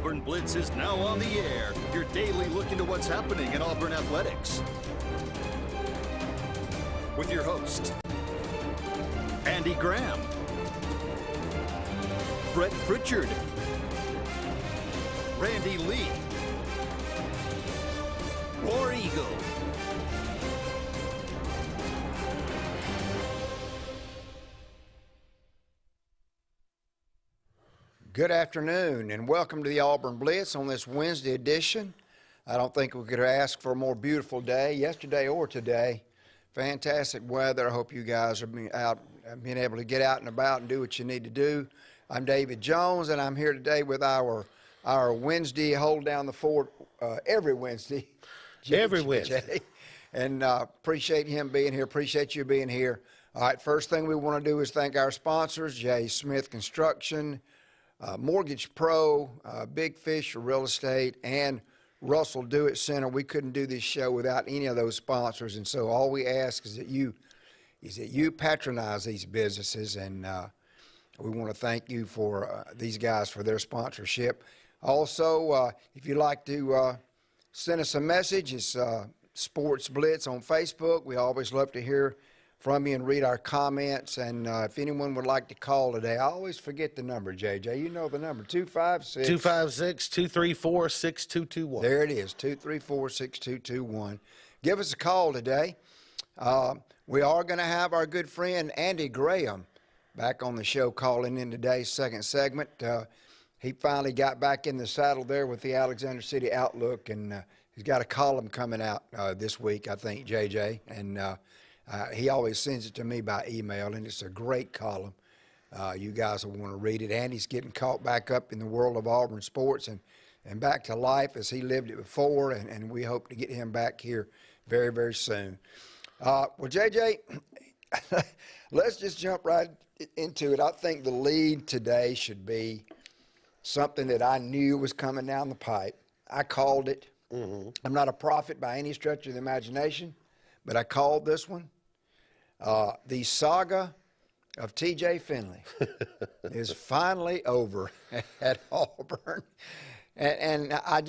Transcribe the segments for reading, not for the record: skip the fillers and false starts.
Auburn Blitz is now on the air. Your daily look into what's happening in Auburn athletics. With your host, Andy Graham, Brett Pritchard, Randy Lee, War Eagle. Good afternoon and welcome to the Auburn Blitz on this Wednesday edition. I don't think we could ask for a more beautiful day, yesterday or today. Fantastic weather. I hope you guys are being able to get out and about and do what you need to do. I'm David Jones, and I'm here today with our Wednesday hold down the fort every Wednesday. Every Wednesday. And appreciate him being here. Appreciate you being here. All right, first thing we want to do is thank our sponsors, J. Smith Construction, Mortgage Pro, Big Fish Real Estate, and Russell Do It Center. We couldn't do this show without any of those sponsors, and so all we ask is that you patronize these businesses, and we want to thank you for these guys for their sponsorship. Also, if you'd like to send us a message, it's Sports Blitz on Facebook. We always love to hear from you and read our comments. And if anyone would like to call today, I always forget the number, JJ. You know the number, 256-234-6221. There it is, 234-6221. Give us a call today. We are going to have our good friend Andy Graham back on the show calling in today's second segment. He finally got back in the saddle there with the Alexander City Outlook, and he's got a column coming out this week, I think, JJ. And he always sends it to me by email, and it's a great column. You guys will want to read it. Andy's getting caught back up in the world of Auburn sports and back to life as he lived it before, and we hope to get him back here very, very soon. Well, JJ, let's just jump right into it. I think the lead today should be something that I knew was coming down the pipe. I called it. Mm-hmm. I'm not a prophet by any stretch of the imagination, but I called this one. The saga of T.J. Finley is finally over at Auburn. And I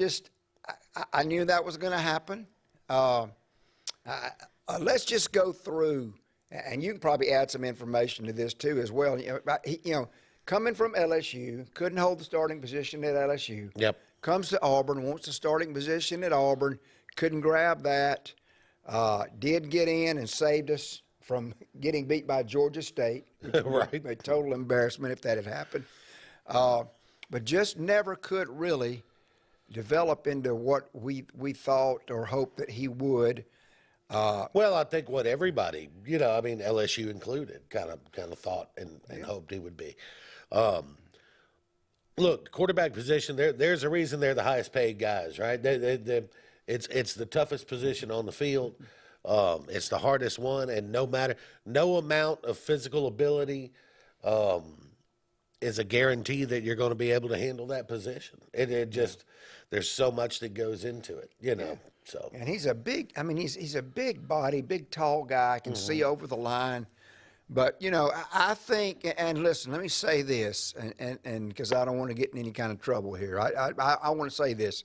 knew that was going to happen. Let's just go through, and you can probably add some information to this too as well. Coming from LSU, couldn't hold the starting position at LSU. Yep. Comes to Auburn, wants the starting position at Auburn, couldn't grab that. Did get in and saved us from getting beat by Georgia State. Right. A total embarrassment if that had happened. But just never could really develop into what we thought or hoped that he would. Well, I think what everybody, LSU included, kind of thought and hoped he would be. Look, quarterback position, there's a reason they're the highest paid guys, right? It's the toughest position on the field. It's the hardest one, and no amount of physical ability is a guarantee that you're going to be able to handle that position. There's so much that goes into it, Yeah. So. And he's a big body, big, tall guy, can see over the line. But, I think, and listen, let me say this, and because I don't want to get in any kind of trouble here. I want to say this.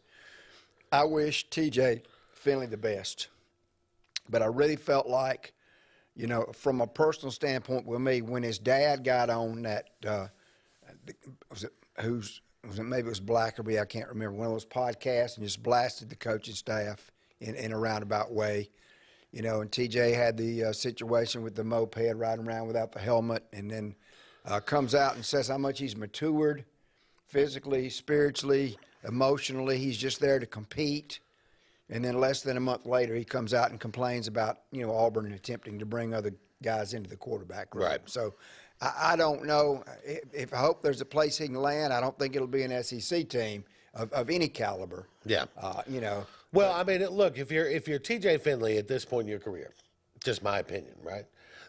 I wish T.J. Finley the best. But I really felt like, from a personal standpoint with me, when his dad got on that, maybe it was Blackerby, I can't remember, one of those podcasts, and just blasted the coaching staff in a roundabout way. And TJ had the situation with the moped riding around without the helmet, and then comes out and says how much he's matured physically, spiritually, emotionally. He's just there to compete. And then less than a month later, he comes out and complains about, Auburn attempting to bring other guys into the quarterback room. Right. So I don't know. If I hope there's a place he can land, I don't think it'll be an SEC team of any caliber. Yeah. Well, look, if you're T.J. Finley at this point in your career, just my opinion, right?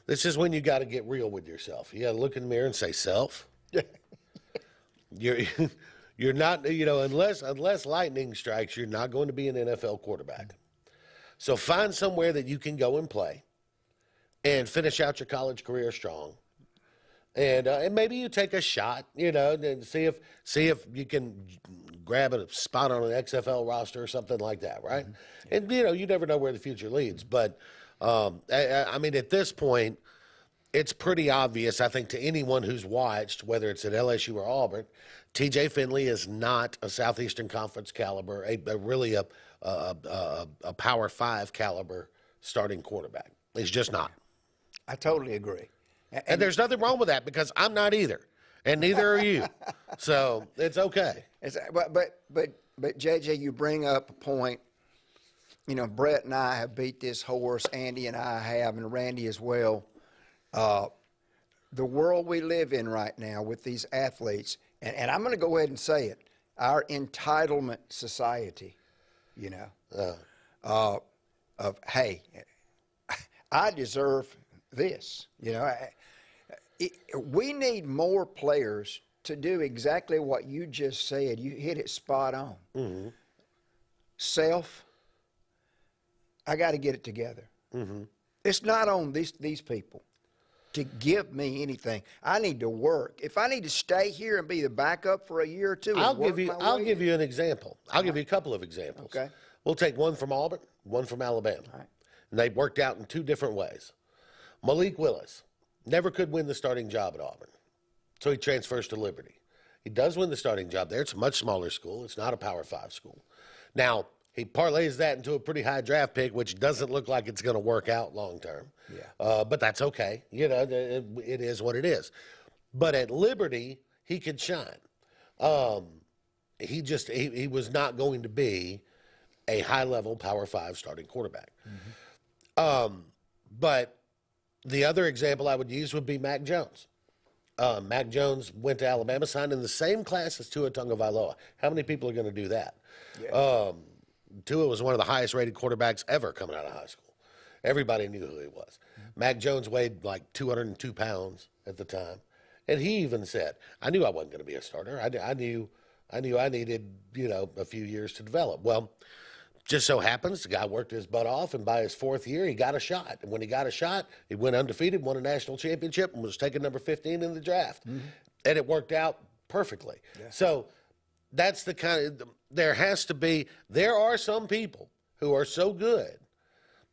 This is when you got to get real with yourself. You got to look in the mirror and say, self. You're not, unless lightning strikes, you're not going to be an NFL quarterback. So find somewhere that you can go and play and finish out your college career strong And maybe you take a shot, and see if you can grab a spot on an XFL roster or something like that, right? Mm-hmm. And you never know where the future leads. But I mean, at this point, it's pretty obvious, I think, to anyone who's watched, whether it's at LSU or Auburn, TJ Finley is not a Southeastern Conference caliber, really a Power 5 caliber starting quarterback. He's just not. I totally agree. And there's nothing wrong with that, because I'm not either, and neither are you. So it's okay. But JJ, you bring up a point. Brett and I have beat this horse. Andy and I have, and Randy as well. The world we live in right now with these athletes, and I'm going to go ahead and say it, our entitlement society, of, hey, I deserve this, we need more players to do exactly what you just said. You hit it spot on. Mm-hmm. Self, I got to get it together. Mm-hmm. It's not on these people to give me anything. I need to work. If I need to stay here and be the backup for a year or two, I'll give you an example. I'll give you a couple of examples. Okay. We'll take one from Auburn, one from Alabama. All right. And they worked out in two different ways. Malik Willis never could win the starting job at Auburn, so he transfers to Liberty. He does win the starting job there. It's a much smaller school. It's not a Power 5 school. Now, he parlays that into a pretty high draft pick, which doesn't look like it's going to work out long term. Yeah. But that's okay. It is what it is. But at Liberty, he could shine. He was not going to be a high-level Power 5 starting quarterback. Mm-hmm. But the other example I would use would be Mac Jones. Mac Jones went to Alabama, signed in the same class as Tua Tagovailoa. How many people are going to do that? Yeah. Tua was one of the highest-rated quarterbacks ever coming out of high school. Everybody knew who he was. Mm-hmm. Mac Jones weighed like 202 pounds at the time, and he even said, "I knew I wasn't going to be a starter. I knew I needed a few years to develop." Well, just so happens the guy worked his butt off, and by his fourth year, he got a shot. And when he got a shot, he went undefeated, won a national championship, and was taken number 15 in the draft. Mm-hmm. And it worked out perfectly. Yeah. So that's the kind of there are some people who are so good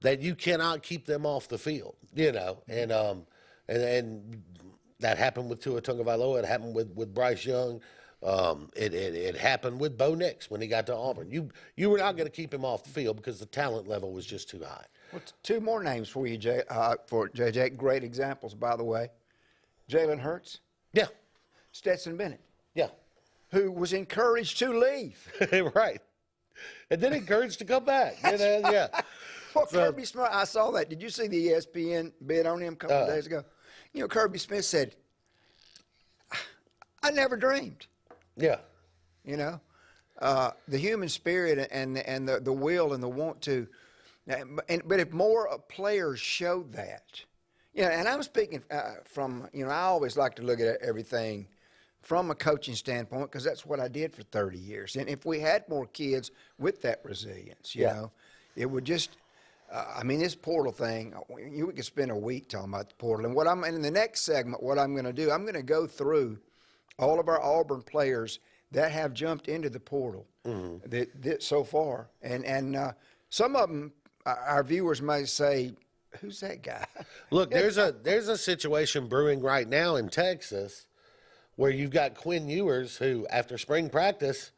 that you cannot keep them off the field, and that happened with Tua Tagovailoa. It happened with Bryce Young. It happened with Bo Nix when he got to Auburn. You were not going to keep him off the field because the talent level was just too high. Well, two more names for you, for JJ. Great examples, by the way. Jalen Hurts. Yeah. Stetson Bennett. Yeah. Who was encouraged to leave. Right. And then encouraged to come back. Yeah. Well, Kirby Smith, I saw that. Did you see the ESPN bid on him a couple of days ago? Kirby Smith said, I never dreamed. Yeah. The human spirit and the will and the want to. But if more players showed that, and I'm speaking from, I always like to look at everything from a coaching standpoint because that's what I did for 30 years. And if we had more kids with that resilience, it would just, this portal thing, we could spend a week talking about the portal. And in the next segment, what I'm going to do, I'm going to go through all of our Auburn players that have jumped into the portal so far. And some of them, our viewers may say, who's that guy? Look, there's a situation brewing right now in Texas where you've got Quinn Ewers, who, after spring practice,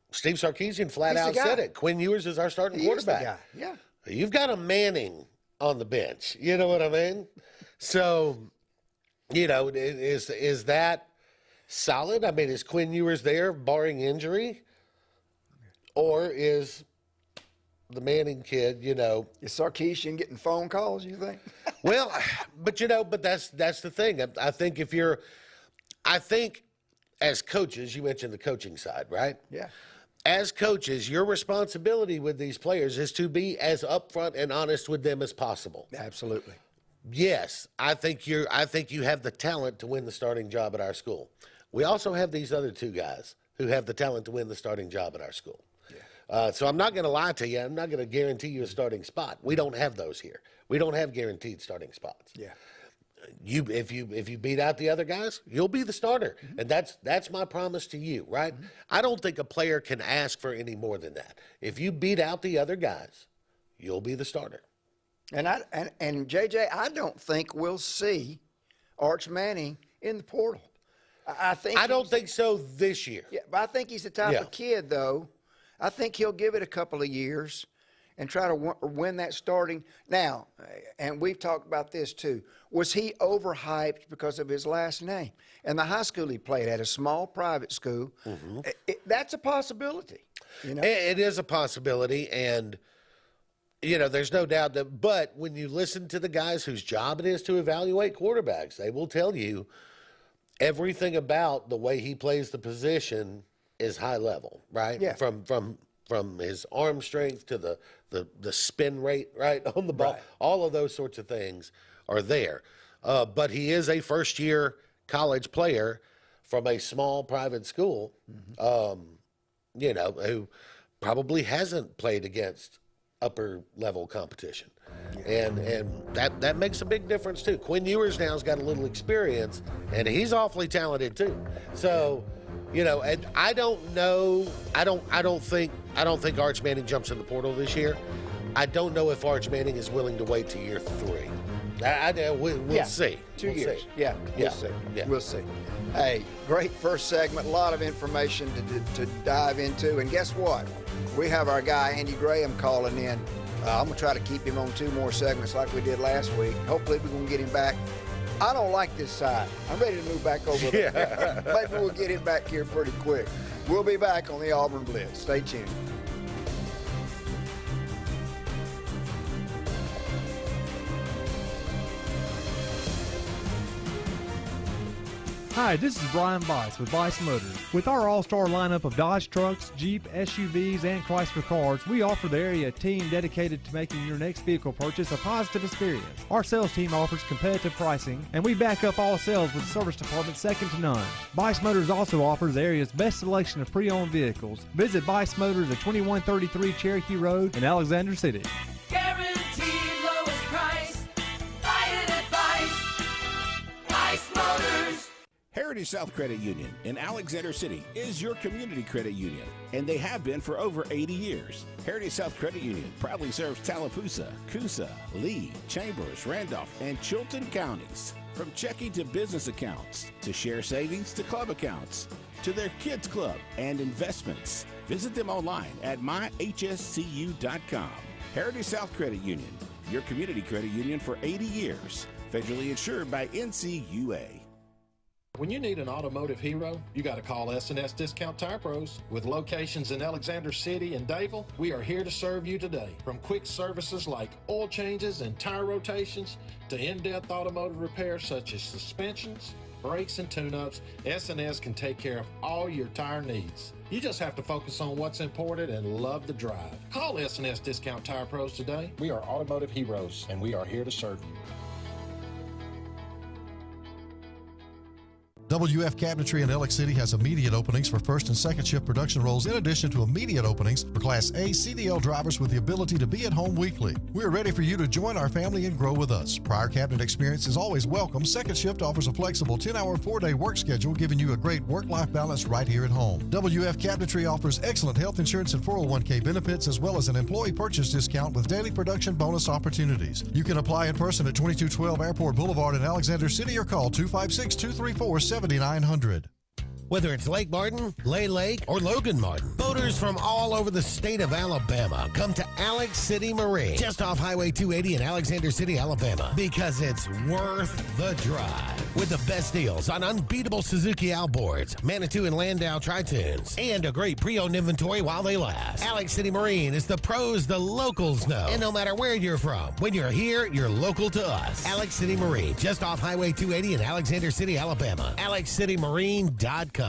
Steve Sarkisian flat out said it. Quinn Ewers is our starting quarterback. The guy. Yeah. You've got a Manning on the bench. You know what I mean? So, is that solid? I mean, is Quinn Ewers there, barring injury? Or is the Manning kid, Is Sarkisian getting phone calls, you think? Well, but that's the thing. I think as coaches, you mentioned the coaching side, right? Yeah. As coaches, your responsibility with these players is to be as upfront and honest with them as possible. Absolutely. Yes, I think you have the talent to win the starting job at our school. We also have these other two guys who have the talent to win the starting job at our school. Yeah. So I'm not going to lie to you. I'm not going to guarantee you a starting spot. We don't have those here. We don't have guaranteed starting spots. Yeah. if you beat out the other guys, you'll be the starter. And that's my promise to you, right? I don't think a player can ask for any more than that. If you beat out the other guys, you'll be the starter. And JJ, I don't think we'll see Arch Manning in the portal. I don't think so this year. Yeah, but I think he's the type of kid, though. I think he'll give it a couple of years and try to win that starting. Now, and we've talked about this too, was he overhyped because of his last name? And the high school he played at, a small private school, that's a possibility. You know? It is a possibility, and there's no doubt that. But when you listen to the guys whose job it is to evaluate quarterbacks, they will tell you everything about the way he plays the position is high level, right? Yeah. From his arm strength to the spin rate, right, on the ball. Right. All of those sorts of things are there. But he is a first-year college player from a small private school, who probably hasn't played against upper-level competition. And that makes a big difference, too. Quinn Ewers now's got a little experience, and he's awfully talented, too. So, and I don't know. I don't think Arch Manning jumps in the portal this year. I don't know if Arch Manning is willing to wait to year 3. We'll see. 2 years. See. Yeah, we'll Yeah. see. Yeah. We'll see. Hey, great first segment. A lot of information to dive into. And guess what? We have our guy, Andy Graham, calling in. I'm going to try to keep him on 2 more segments like we did last week. Hopefully we're going to get him back. I don't like this side. I'm ready to move back over there. Maybe we'll get him back here pretty quick. We'll be back on the Auburn Blitz. Stay tuned. Hi, this is Brian Bice with Bice Motors. With our all-star lineup of Dodge trucks, Jeep, SUVs, and Chrysler cars, we offer the area team dedicated to making your next vehicle purchase a positive experience. Our sales team offers competitive pricing, and we back up all sales with a service department second to none. Bice Motors also offers the area's best selection of pre-owned vehicles. Visit Bice Motors at 2133 Cherokee Road in Alexander City. Guaranteed lowest price. Buy it at Bice. Bice Motors. Heritage South Credit Union in Alexander City is your community credit union, and they have been for over 80 years. Heritage South Credit Union proudly serves Tallapoosa, Coosa, Lee, Chambers, Randolph, and Chilton counties. From checking to business accounts, to share savings to club accounts, to their kids club and investments. Visit them online at myhscu.com. Heritage South Credit Union, your community credit union for 80 years. Federally insured by NCUA. When you need an automotive hero, you got to call S&S Discount Tire Pros. With locations in Alexander City and Dayville, we are here to serve you today. From quick services like oil changes and tire rotations to in-depth automotive repairs such as suspensions, brakes, and tune-ups, S&S can take care of all your tire needs. You just have to focus on what's important and love the drive. Call S&S Discount Tire Pros today. We are automotive heroes, and we are here to serve you. WF Cabinetry in Alex City has immediate openings for first and second shift production roles in addition to immediate openings for Class A CDL drivers with the ability to be at home weekly. We are ready for you to join our family and grow with us. Prior cabinet experience is always welcome. Second shift offers a flexible 10-hour, 4-day work schedule, giving you a great work-life balance right here at home. WF Cabinetry offers excellent health insurance and 401k benefits, as well as an employee purchase discount with daily production bonus opportunities. You can apply in person at 2212 Airport Boulevard in Alexander City or call 256-234-7900. Whether it's Lake Martin, Lay Lake, or Logan Martin, boaters from all over the state of Alabama come to Alex City Marine, just off Highway 280 in Alexander City, Alabama, because it's worth the drive. With the best deals on unbeatable Suzuki outboards, Manitou and Landau Tritoons, and a great pre-owned inventory while they last. Alex City Marine is the pros the locals know. And no matter where you're from, when you're here, you're local to us. Alex City Marine, just off Highway 280 in Alexander City, Alabama. AlexCityMarine.com.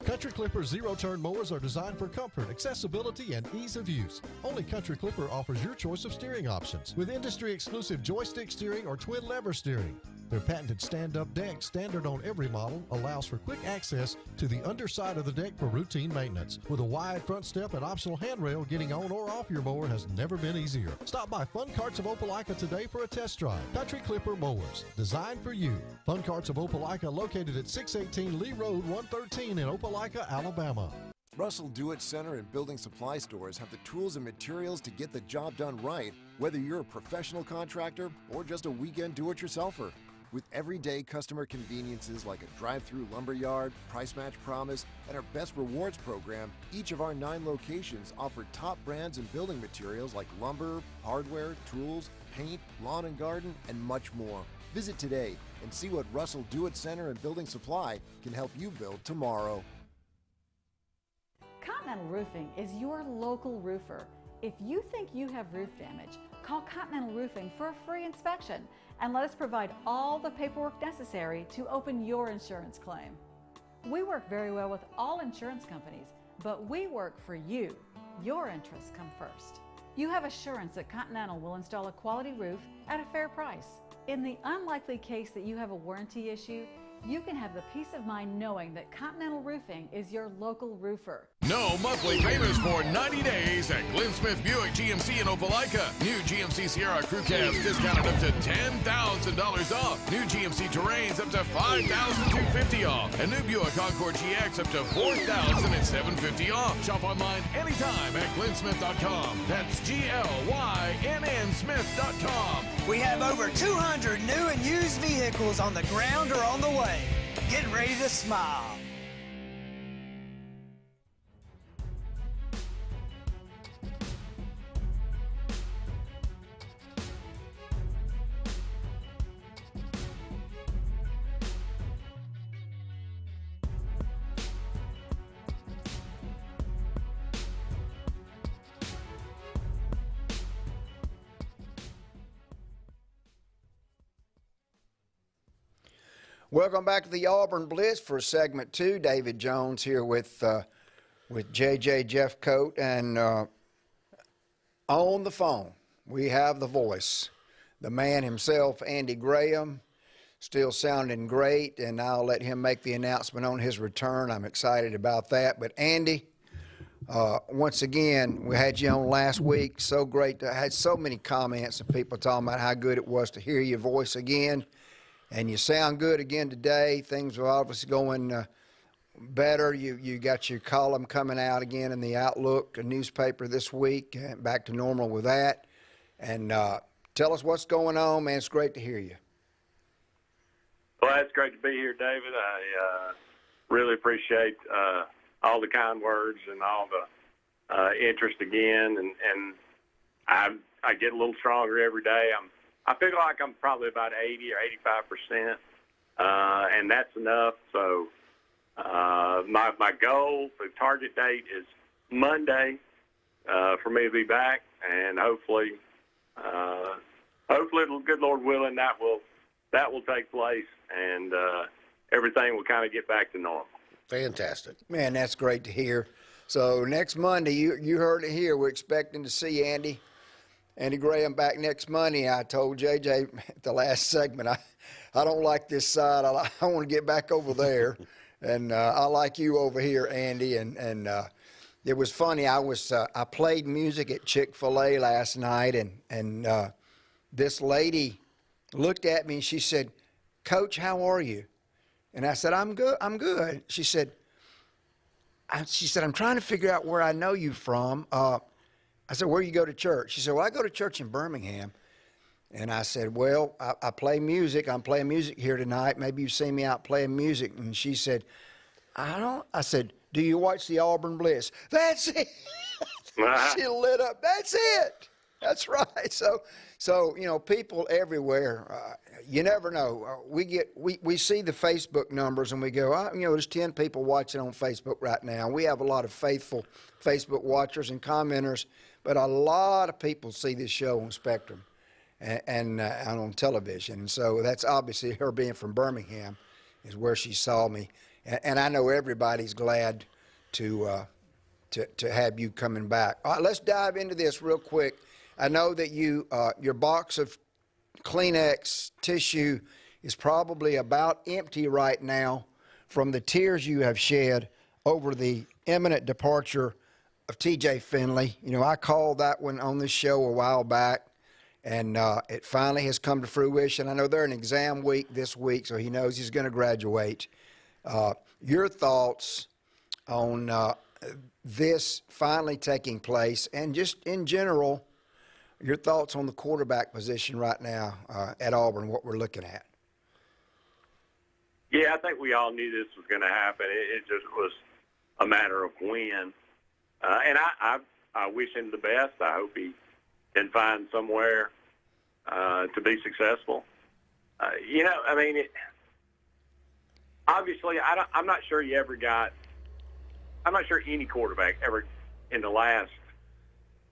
Country Clipper zero-turn mowers are designed for comfort, accessibility, and ease of use. Only Country Clipper offers your choice of steering options with industry-exclusive joystick steering or twin lever steering. Their patented stand-up deck, standard on every model, allows for quick access to the underside of the deck for routine maintenance. With a wide front step and optional handrail, getting on or off your mower has never been easier. Stop by Fun Carts of Opelika today for a test drive. Country Clipper mowers, designed for you. Fun Carts of Opelika, located at 618 Lee Road, 113 in Opelika, Alabama. Russell Do-It Center and building supply stores have the tools and materials to get the job done right, whether you're a professional contractor or just a weekend do-it-yourselfer. With everyday customer conveniences like a drive-through lumberyard, price match promise, and our best rewards program, each of our 9 locations offer top brands and building materials like lumber, hardware, tools, paint, lawn and garden, and much more. Visit today and see what Russell Do-It Center and Building Supply can help you build tomorrow. Continental Roofing is your local roofer. If you think you have roof damage, call Continental Roofing for a free inspection and let us provide all the paperwork necessary to open your insurance claim. We work very well with all insurance companies, but we work for you. Your interests come first. You have assurance that Continental will install a quality roof at a fair price. In the unlikely case that you have a warranty issue, you can have the peace of mind knowing that Continental Roofing is your local roofer. No monthly payments for 90 days at Glenn Smith Buick GMC in Opelika. New GMC Sierra Crew Cabs discounted up to $10,000 off. New GMC Terrains up to $5,250 off. And new Buick Encore GX up to $4,750 off. Shop online anytime at glennsmith.com. That's GLYNN Smith.com. We have over 200 new and used vehicles on the ground or on the way. Get ready to smile. Welcome back to the Auburn Blitz for segment 2. David Jones here with JJ Jeffcoat, and on the phone we have the voice, the man himself, Andy Graham, still sounding great, and I'll let him make the announcement on his return. I'm excited about that. But Andy, once again, we had you on last week. So great. I had so many comments and people talking about how good it was to hear your voice again. And you sound good again today. Things are obviously going better. You got your column coming out again in the Outlook, a newspaper this week, back to normal with that. And tell us what's going on, man. It's great to hear you. Well, it's great to be here, David. I really appreciate all the kind words and all the interest again. And I get a little stronger every day. I feel like I'm probably about 80 or 85%, and that's enough. So my goal, the target date is Monday for me to be back, and hopefully, good Lord willing, that will take place, and everything will kind of get back to normal. Fantastic. Man, that's great to hear. So next Monday, you heard it here. We're expecting to see Andy Graham back next Monday. I told JJ at the last segment, I don't like this side. I want to get back over there. And I like you over here, Andy. And it was funny. I played music at Chick-fil-A last night, and this lady looked at me and she said, "Coach, how are you?" And I said, "I'm good. I'm good." She said, "I'm trying to figure out where I know you from." I said, "Where you go to church?" She said, "Well, I go to church in Birmingham." And I said, "Well, I play music. I'm playing music here tonight. Maybe you've seen me out playing music." And she said, I said, "Do you watch the Auburn Blitz?" That's it. She lit up. That's it. That's right. So people everywhere, you never know. We see the Facebook numbers and we go, there's 10 people watching on Facebook right now. We have a lot of faithful Facebook watchers and commenters, but a lot of people see this show on Spectrum and on television. And so that's obviously her being from Birmingham is where she saw me. and I know everybody's glad to have you coming back. All right, let's dive into this real quick. I know that you your box of Kleenex tissue is probably about empty right now from the tears you have shed over the imminent departure of TJ Finley. You know, I called that one on this show a while back, and it finally has come to fruition. I know they're in exam week this week, so he knows he's going to graduate. Your thoughts on this finally taking place, and just in general, your thoughts on the quarterback position right now at Auburn, what we're looking at? Yeah, I think we all knew this was going to happen. It just was a matter of when. And I wish him the best. I hope he can find somewhere to be successful. You know, I mean, obviously, I'm not sure I'm not sure any quarterback ever in the last,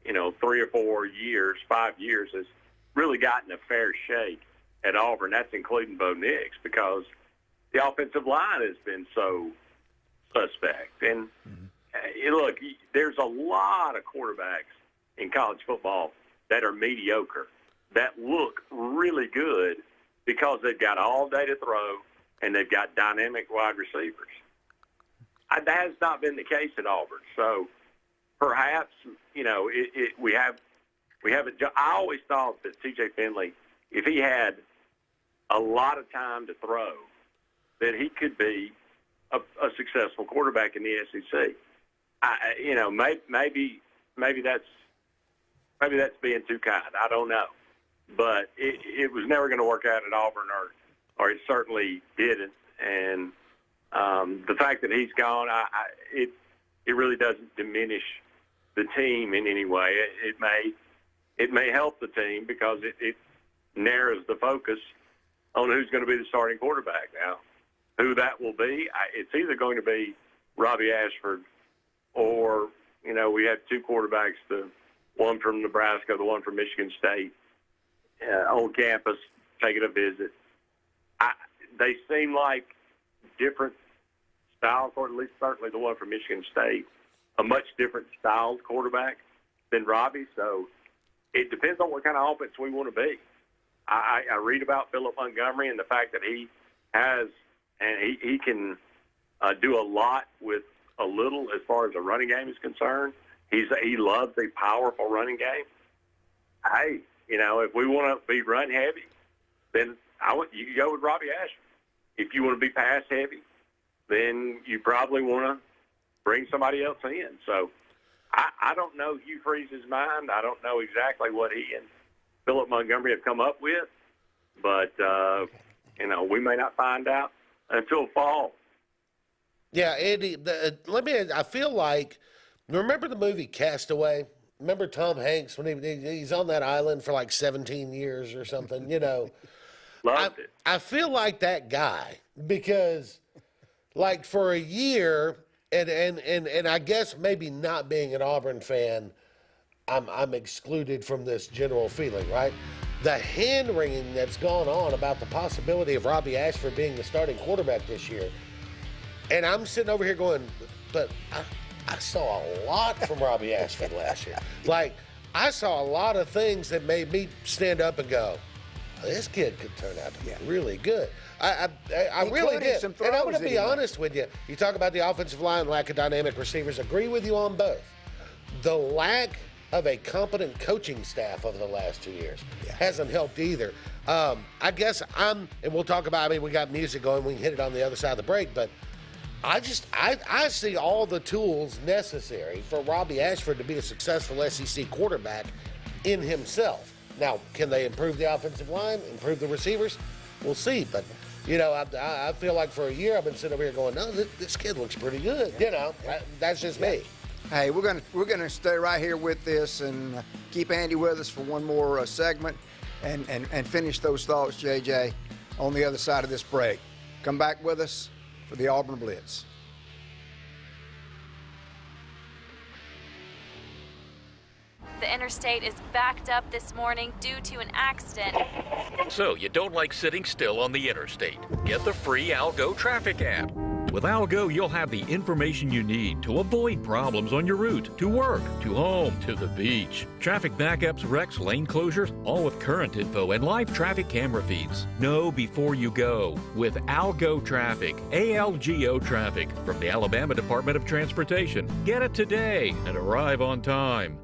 3 or 4 years, 5 years, has really gotten a fair shake at Auburn. That's including Bo Nix, because the offensive line has been so suspect. And look, there's a lot of quarterbacks in college football that are mediocre, that look really good because they've got all day to throw and they've got dynamic wide receivers. That has not been the case at Auburn. So perhaps, we haven't. I always thought that TJ Finley, if he had a lot of time to throw, that he could be a successful quarterback in the SEC. Maybe that's being too kind. I don't know, but it was never going to work out at Auburn, or it certainly didn't. And the fact that he's gone, it really doesn't diminish the team in any way. It may help the team because it narrows the focus on who's going to be the starting quarterback. Now, who that will be, it's either going to be Robbie Ashford, or we have two quarterbacks, the one from Nebraska, the one from Michigan State, on campus taking a visit. They seem like different styles, or at least certainly the one from Michigan State, a much different styled quarterback than Robbie. So it depends on what kind of offense we want to be. I read about Philip Montgomery and the fact that he has, and he can do a lot with a little as far as the running game is concerned. He loves a powerful running game. Hey, if we want to be run heavy, then you go with Robbie Ashford. If you want to be pass heavy, then you probably want to bring somebody else in. So I don't know Hugh Freeze's mind. I don't know exactly what he and Philip Montgomery have come up with, but we may not find out until fall. Yeah, Andy, I feel like, remember the movie Castaway? Remember Tom Hanks when he's on that island for like 17 years or something, Loved it. I feel like that guy, because like for a year, and I guess maybe not being an Auburn fan, I'm excluded from this general feeling, right? The hand-wringing that's gone on about the possibility of Robbie Ashford being the starting quarterback this year. And I'm sitting over here going, but I saw a lot from Robbie Ashford last year. Like, I saw a lot of things that made me stand up and go, this kid could turn out to be really good. I really did. And I'm going to be honest with you. You talk about the offensive line, lack of dynamic receivers. Agree with you on both. The lack of a competent coaching staff over the last 2 years hasn't helped either. I guess and we'll talk about, we got music going. We can hit it on the other side of the break. But I see all the tools necessary for Robbie Ashford to be a successful SEC quarterback in himself. Now, can they improve the offensive line, improve the receivers? We'll see. But, I feel like for a year I've been sitting over here going, no, this kid looks pretty good. That's just me. Hey, we're gonna stay right here with this and keep Andy with us for one more segment and finish those thoughts, JJ, on the other side of this break. Come back with us for the Auburn Blitz. The interstate is backed up this morning due to an accident. So you don't like sitting still on the interstate? Get the free Algo traffic app. With Algo, you'll have the information you need to avoid problems on your route to work, to home, to the beach. Traffic backups, wrecks, lane closures, all with current info and live traffic camera feeds. Know before you go with Algo Traffic, ALGO Traffic from the Alabama Department of Transportation. Get it today and arrive on time.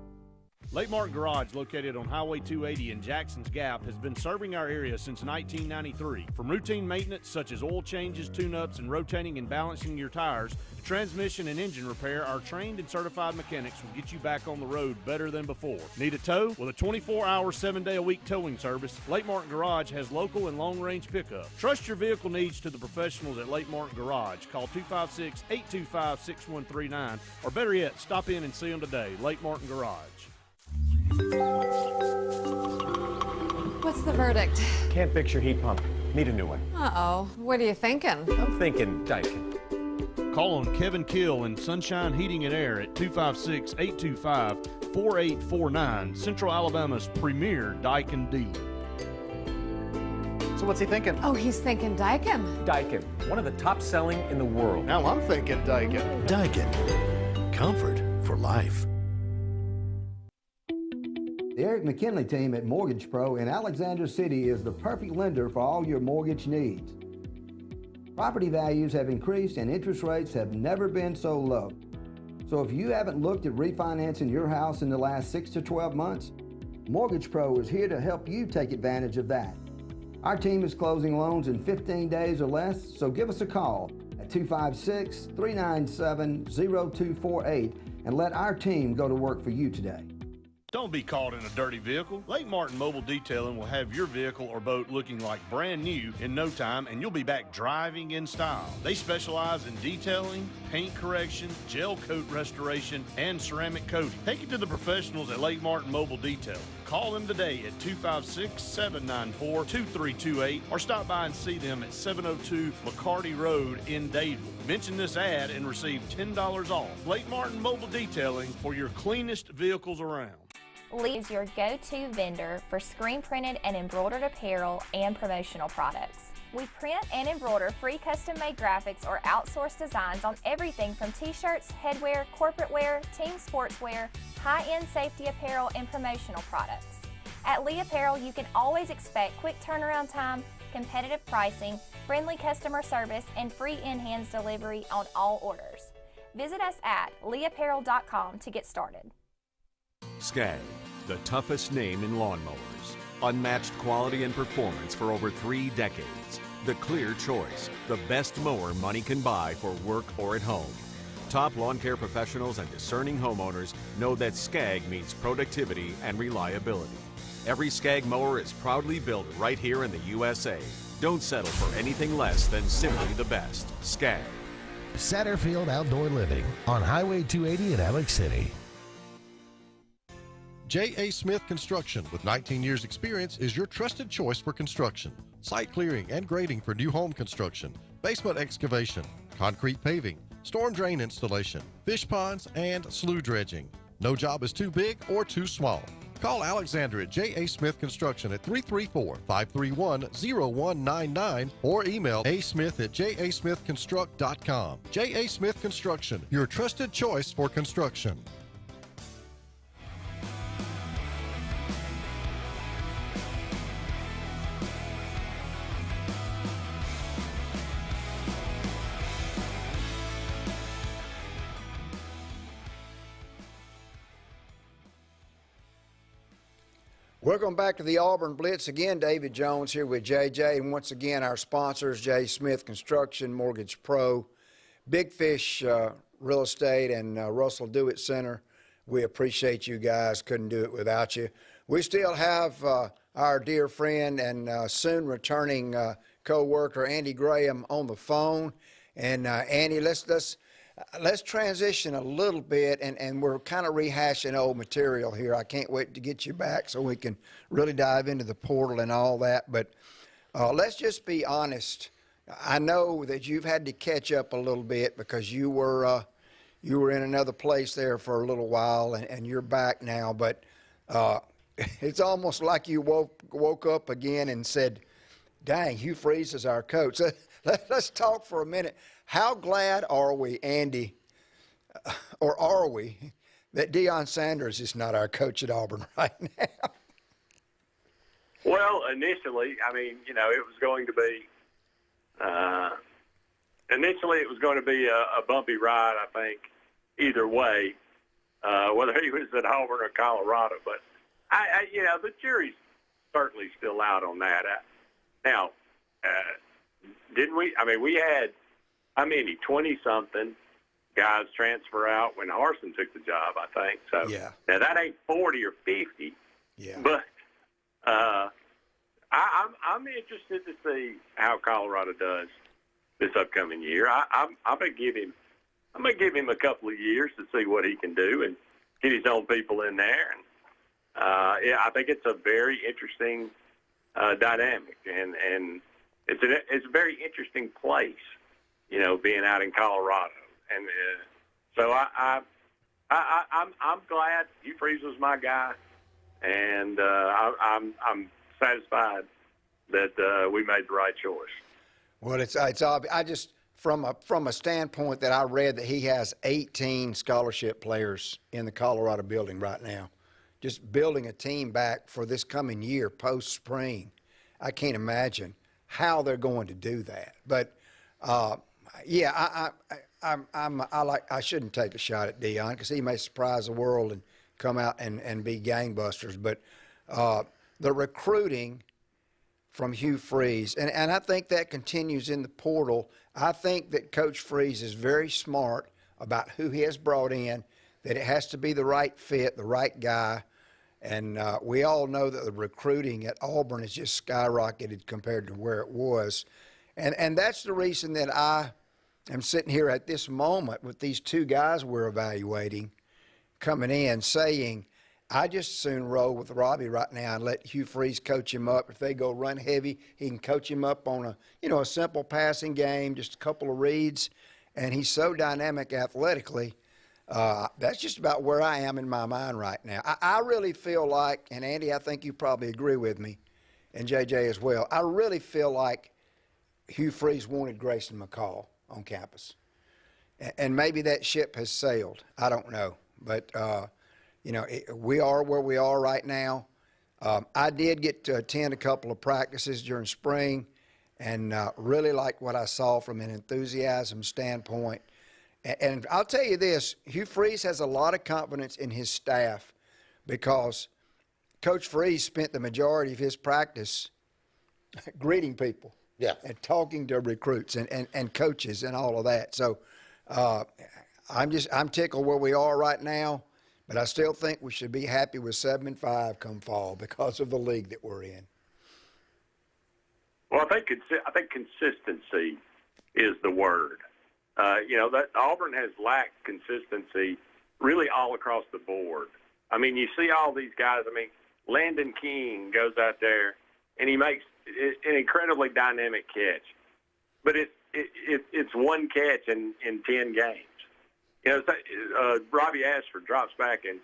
Lake Martin Garage, located on Highway 280 in Jackson's Gap, has been serving our area since 1993. From routine maintenance such as oil changes, tune-ups, and rotating and balancing your tires, to transmission and engine repair, our trained and certified mechanics will get you back on the road better than before. Need a tow? With a 24-hour, 7-day-a-week towing service, Lake Martin Garage has local and long-range pickup. Trust your vehicle needs to the professionals at Lake Martin Garage. Call 256-825-6139, or better yet, stop in and see them today. Lake Martin Garage. What's the verdict? Can't fix your heat pump. Need a new one. Uh-oh. What are you thinking? I'm thinking Daikin. Call on Kevin Kill in Sunshine Heating and Air at 256-825-4849, Central Alabama's premier Daikin dealer. So what's he thinking? Oh, he's thinking Daikin. Daikin, one of the top selling in the world. Now I'm thinking Daikin. Daikin. Comfort for life. The Eric McKinley team at Mortgage Pro in Alexander City is the perfect lender for all your mortgage needs. Property values have increased and interest rates have never been so low. So if you haven't looked at refinancing your house in the last 6 to 12 months, Mortgage Pro is here to help you take advantage of that. Our team is closing loans in 15 days or less, so give us a call at 256-397-0248 and let our team go to work for you today. Don't be caught in a dirty vehicle. Lake Martin Mobile Detailing will have your vehicle or boat looking like brand new in no time, and you'll be back driving in style. They specialize in detailing, paint correction, gel coat restoration, and ceramic coating. Take it to the professionals at Lake Martin Mobile Detailing. Call them today at 256-794-2328 or stop by and see them at 702 McCarty Road in Dadeville. Mention this ad and receive $10 off. Lake Martin Mobile Detailing for your cleanest vehicles around. Lee is your go-to vendor for screen printed and embroidered apparel and promotional products. We print and embroider free custom-made graphics or outsourced designs on everything from t-shirts, headwear, corporate wear, team sportswear, high-end safety apparel, and promotional products. At Lee Apparel, you can always expect quick turnaround time, competitive pricing, friendly customer service, and free in-hands delivery on all orders. Visit us at leeapparel.com to get started. SCAG, the toughest name in lawnmowers. Unmatched quality and performance for over 3 decades. The clear choice, the best mower money can buy for work or at home. Top lawn care professionals and discerning homeowners know that SCAG means productivity and reliability. Every SCAG mower is proudly built right here in the USA. Don't settle for anything less than simply the best. SCAG. Satterfield Outdoor Living on Highway 280 in Alex City. J.A. Smith Construction, with 19 years experience, is your trusted choice for construction. Site clearing and grading for new home construction, basement excavation, concrete paving, storm drain installation, fish ponds, and slough dredging. No job is too big or too small. Call Alexander at J.A. Smith Construction at 334-531-0199 or email asmith@jasmithconstruct.com. J.A. Smith Construction, your trusted choice for construction. Welcome back to the Auburn Blitz. Again, David Jones here with JJ, and once again our sponsors, J. Smith Construction, Mortgage Pro, Big Fish Real Estate, and Russell Do-It Center. We appreciate you guys. Couldn't do it without you. We still have our dear friend and soon returning co-worker Andy Graham on the phone. And Andy, let's transition a little bit, and we're kind of rehashing old material here. I can't wait to get you back so we can really dive into the portal and all that. But let's just be honest. I know that you've had to catch up a little bit because you were in another place there for a little while, and you're back now. But it's almost like you woke up again and said, dang, Hugh Freeze is our coach. let's talk for a minute. How glad are we, Andy, or are we, that Deion Sanders is not our coach at Auburn right now? Well, initially, I mean, it was going to be a bumpy ride, I think, either way, whether he was at Auburn or Colorado. But, the jury's certainly still out on that. Now, didn't we? I mean, we had, 20-something guys transfer out when Harsin took the job, I think. So, yeah. Now, that ain't 40 or 50. Yeah. But I'm interested to see how Colorado does this upcoming year. I'm gonna give him a couple of years to see what he can do and get his own people in there. And I think it's a very interesting dynamic, and it's a very interesting place, being out in Colorado. And so I'm glad Hugh Freeze was my guy, and I'm satisfied that we made the right choice. Well, it's obvious. I just from a standpoint that I read that he has 18 scholarship players in the Colorado building right now, just building a team back for this coming year post spring. I can't imagine how they're going to do that. But yeah, I shouldn't take a shot at Deion because he may surprise the world and come out and be gangbusters. But the recruiting from Hugh Freeze, and I think that continues in the portal. I think that Coach Freeze is very smart about who he has brought in, that it has to be the right fit, the right guy. And we all know that the recruiting at Auburn has just skyrocketed compared to where it was. And that's the reason that I am sitting here at this moment with these two guys we're evaluating coming in saying, I just soon roll with Robbie right now and let Hugh Freeze coach him up. If they go run heavy, he can coach him up on a simple passing game, just a couple of reads. And he's so dynamic athletically. That's just about where I am in my mind right now. I really feel like, and Andy, I think you probably agree with me, and JJ as well, I really feel like Hugh Freeze wanted Grayson McCall on campus. And maybe that ship has sailed. I don't know. But, we are where we are right now. I did get to attend a couple of practices during spring and really like what I saw from an enthusiasm standpoint. And I'll tell you this, Hugh Freeze has a lot of confidence in his staff because Coach Freeze spent the majority of his practice greeting people and talking to recruits and coaches and all of that. So I'm tickled where we are right now, but I still think we should be happy with 7-5 come fall because of the league that we're in. Well, I think consistency is the word. That Auburn has lacked consistency really all across the board. I mean, you see all these guys. I mean, Landon King goes out there and he makes an incredibly dynamic catch, but it's one catch in 10 games. Robbie Ashford drops back and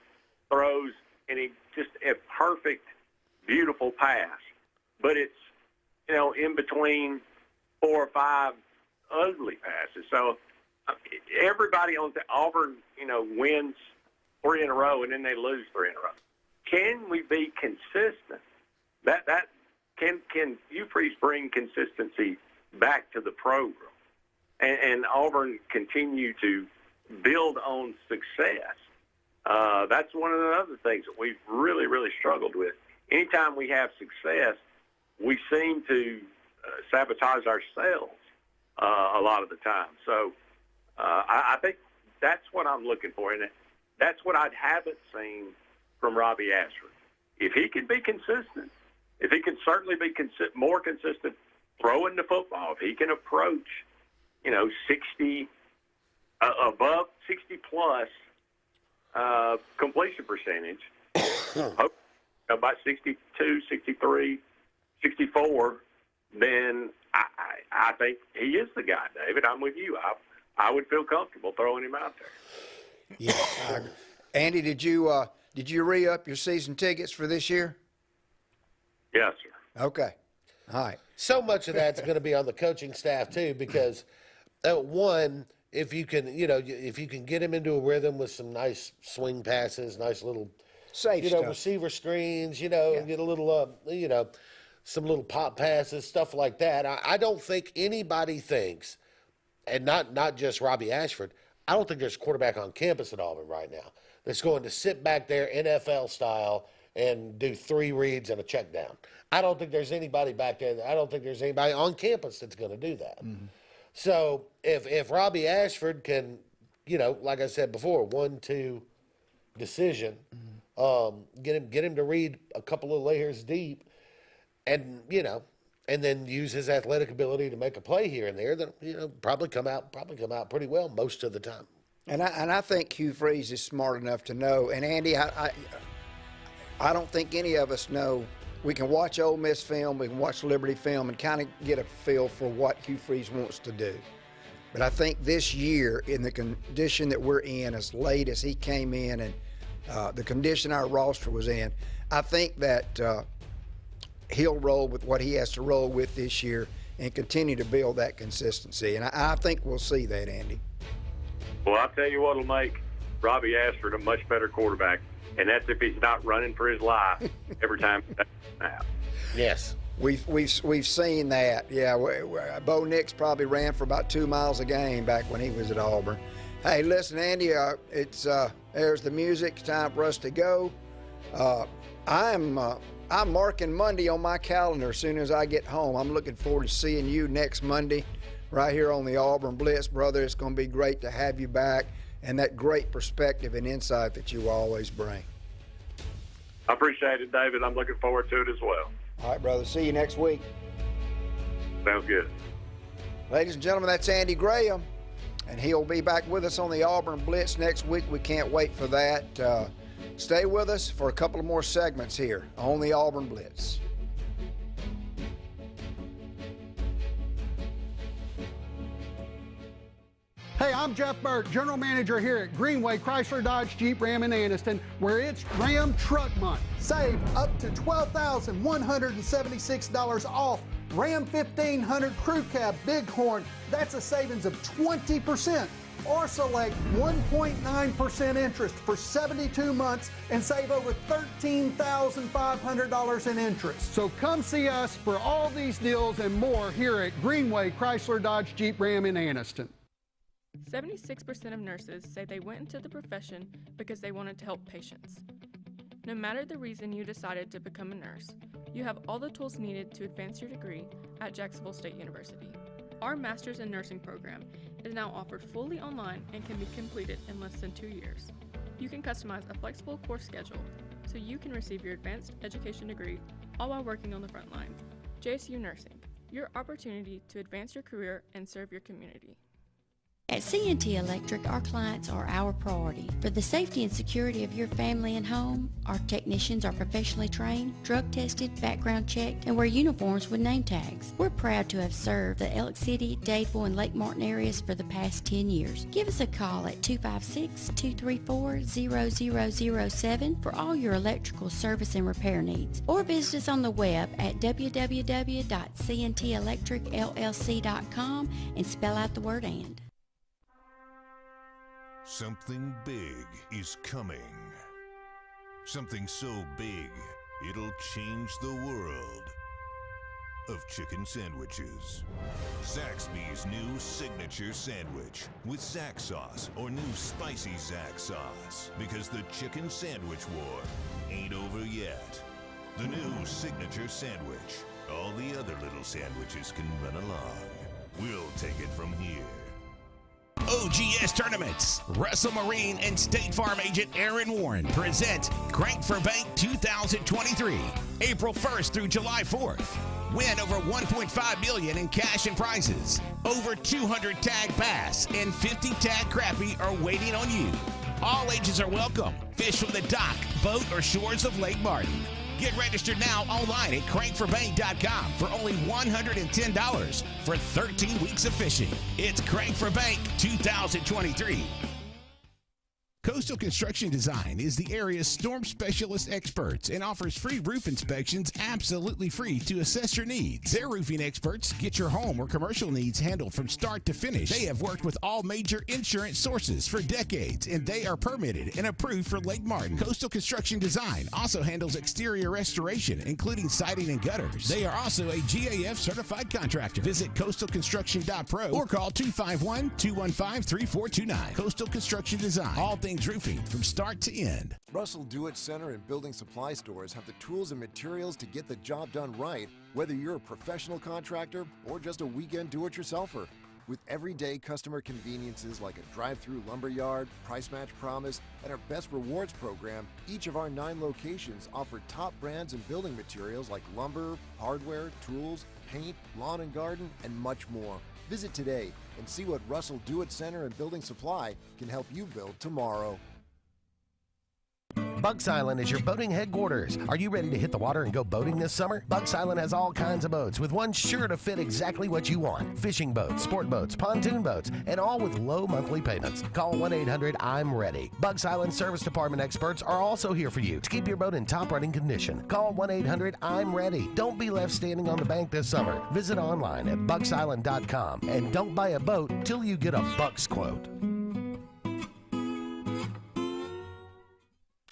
throws, and he just a perfect, beautiful pass, but it's in between 4 or 5 ugly passes. So everybody on Auburn, wins 3 in a row, and then they lose 3 in a row. Can we be consistent? Can Hugh Freeze bring consistency back to the program, and Auburn continue to build on success? That's one of the other things that we've really, really struggled with. Anytime we have success, we seem to sabotage ourselves a lot of the time. So I think that's what I'm looking for, and that's what I haven't seen from Robbie Ashford. If he can be consistent, if he can certainly be more consistent throwing the football, if he can approach, 60 above 60-plus completion percentage, about 62, 63, 64, then I think he is the guy, David. I'm with you. I would feel comfortable throwing him out there. Yeah. Andy, did you re-up your season tickets for this year? Yes, sir. Okay. All right. So much of that's going to be on the coaching staff too, because one, if you can get him into a rhythm with some nice swing passes, nice little safe stuff, receiver screens, and get a little, some little pop passes, stuff like that. I don't think anybody thinks, and not just Robbie Ashford, I don't think there's a quarterback on campus at Auburn right now that's going to sit back there NFL style and do 3 reads and a check down. I don't think there's anybody back there. I don't think there's anybody on campus that's going to do that. Mm-hmm. So if Robbie Ashford can, like I said before, 1-2 decision, get him to read a couple of layers deep, and then use his athletic ability to make a play here and there, then probably come out pretty well most of the time. And I think Hugh Freeze is smart enough to know. And Andy, I don't think any of us know. We can watch Ole Miss film, we can watch Liberty film, and kind of get a feel for what Hugh Freeze wants to do. But I think this year, in the condition that we're in, as late as he came in, and the condition our roster was in, I think that he'll roll with what he has to roll with this year and continue to build that consistency. And I think we'll see that, Andy. Well, I'll tell you what will make Robbie Ashford a much better quarterback, and that's if he's not running for his life every time he takes a snap. Yes. We've seen that. Yeah, Bo Nix probably ran for about 2 miles a game back when he was at Auburn. Hey, listen, Andy, there's the music. It's time for us to go. I'm marking Monday on my calendar as soon as I get home. I'm looking forward to seeing you next Monday right here on the Auburn Blitz. Brother, it's going to be great to have you back and that great perspective and insight that you always bring. I appreciate it, David. I'm looking forward to it as well. All right, brother. See you next week. Sounds good. Ladies and gentlemen, that's Andy Graham, and he'll be back with us on the Auburn Blitz next week. We can't wait for that. Stay with us for a couple of more segments here on the Auburn Blitz. Hey, I'm Jeff Burke, General Manager here at Greenway Chrysler Dodge Jeep Ram in Anniston, where it's Ram Truck Month. Save up to $12,176 off Ram 1500 Crew Cab Bighorn. That's a savings of 20%. Or select 1.9% interest for 72 months and save over $13,500 in interest. So come see us for all these deals and more here at Greenway Chrysler Dodge Jeep Ram in Anniston. 76% of nurses say they went into the profession because they wanted to help patients. No matter the reason you decided to become a nurse, you have all the tools needed to advance your degree at Jacksonville State University. Our Master's in Nursing program is now offered fully online and can be completed in less than 2 years. You can customize a flexible course schedule so you can receive your advanced education degree all while working on the front line. JSU Nursing, your opportunity to advance your career and serve your community. At C&T Electric, our clients are our priority. For the safety and security of your family and home, our technicians are professionally trained, drug tested, background checked, and wear uniforms with name tags. We're proud to have served the Elk City, Dadeville, and Lake Martin areas for the past 10 years. Give us a call at 256-234-0007 for all your electrical service and repair needs, or visit us on the web at www.cntelectricllc.com and spell out the word "and." Something big is coming. Something so big, it'll change the world of chicken sandwiches. Zaxby's new signature sandwich with Zax sauce or new spicy Zax sauce. Because the chicken sandwich war ain't over yet. The new signature sandwich. All the other little sandwiches can run along. We'll take it from here. OGS Tournaments. Russell Marine and State Farm agent Aaron Warren present Crank for Bank 2023, April 1st through July 4th. Win over $1.5 million in cash and prizes. Over 200 tag bass and 50 tag crappie are waiting on you. All ages are welcome. Fish from the dock, boat, or shores of Lake Martin. Get registered now online at crankforbank.com for only $110 for 13 weeks of fishing. It's Crank for Bank 2023. Coastal Construction Design is the area's storm specialist experts and offers free roof inspections absolutely free to assess your needs. Their roofing experts get your home or commercial needs handled from start to finish. They have worked with all major insurance sources for decades, and they are permitted and approved for Lake Martin. Coastal Construction Design also handles exterior restoration, including siding and gutters. They are also a GAF certified contractor. Visit coastalconstruction.pro or call 251-215-3429. Coastal Construction Design. All things roofing from start to end. Russell Do-It Center and building supply stores have the tools and materials to get the job done right, whether you're a professional contractor or just a weekend do-it-yourselfer. With everyday customer conveniences like a drive-through lumberyard, price match promise, and our Best Rewards program, each of our 9 locations offer top brands and building materials like lumber, hardware, tools, paint, lawn and garden, and much more. Visit today and see what Russell Do-It Center and Building Supply can help you build tomorrow. Bugs Island is your boating headquarters. Are you ready to hit the water and go boating this summer? Bugs Island has all kinds of boats, with one sure to fit exactly what you want. Fishing boats, sport boats, pontoon boats, and all with low monthly payments. Call 1-800-I'm-READY. Bugs Island Service Department experts are also here for you to keep your boat in top running condition. Call 1-800-I'm-READY. Don't be left standing on the bank this summer. Visit online at bugsisland.com and don't buy a boat till you get a Bucks quote.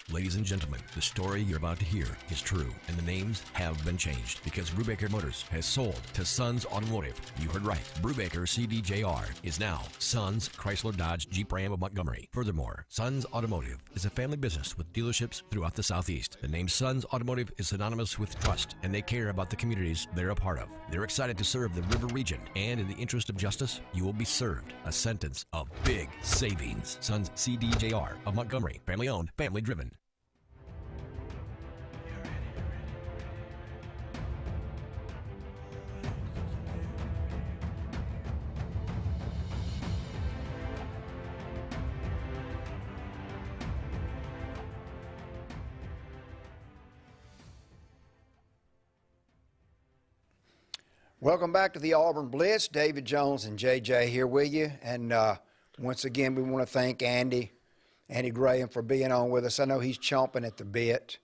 Ladies and gentlemen, the story you're about to hear is true, and the names have been changed because Brubaker Motors has sold to Sons Automotive. You heard right. Brubaker CDJR is now Sons Chrysler Dodge Jeep Ram of Montgomery. Furthermore, Sons Automotive is a family business with dealerships throughout the Southeast. The name Sons Automotive is synonymous with trust, and they care about the communities they're a part of. They're excited to serve the River region, and in the interest of justice, you will be served a sentence of big savings. Sons CDJR of Montgomery. Family owned, family driven. Welcome back to the Auburn Blitz. David Jones and JJ here with you. And once again, we want to thank Andy Graham for being on with us. I know he's chomping at the bit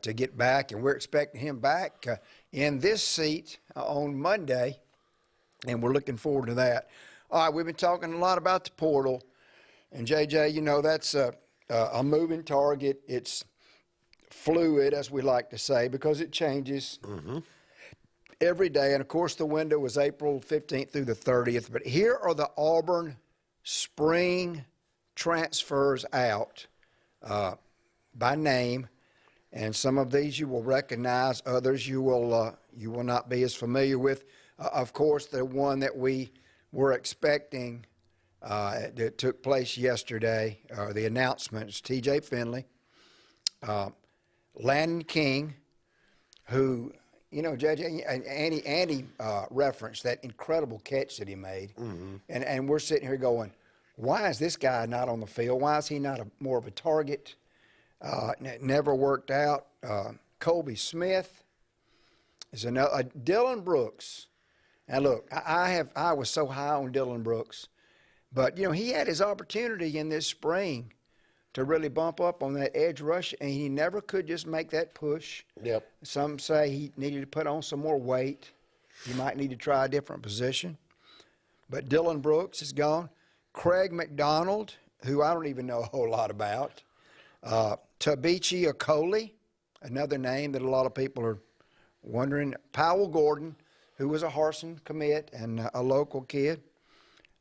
to get back, and we're expecting him back in this seat on Monday, and we're looking forward to that. All right, we've been talking a lot about the portal, and JJ, you know, that's a moving target. It's fluid, as we like to say, because it changes. Mm-hmm. Every day, and of course the window was April 15th through the 30th, but here are the Auburn spring transfers out by name, and some of these you will recognize, others you will not be as familiar with. Of course, the one that we were expecting that took place yesterday, the announcement is T.J. Finley, Landon King, who, you know, JJ, Andy referenced that incredible catch that he made. Mm-hmm. And we're sitting here going, why is this guy not on the field? Why is he not more of a target? It never worked out. Colby Smith is another. Dylan Brooks. Now, look, I was so high on Dylan Brooks. But, you know, he had his opportunity in this spring to really bump up on that edge rush, and he never could just make that push. Yep. Some say he needed to put on some more weight. He might need to try a different position. But Dylan Brooks is gone. Craig McDonald, who I don't even know a whole lot about. Tabichi Okoli, another name that a lot of people are wondering. Powell Gordon, who was a Harsin commit and a local kid.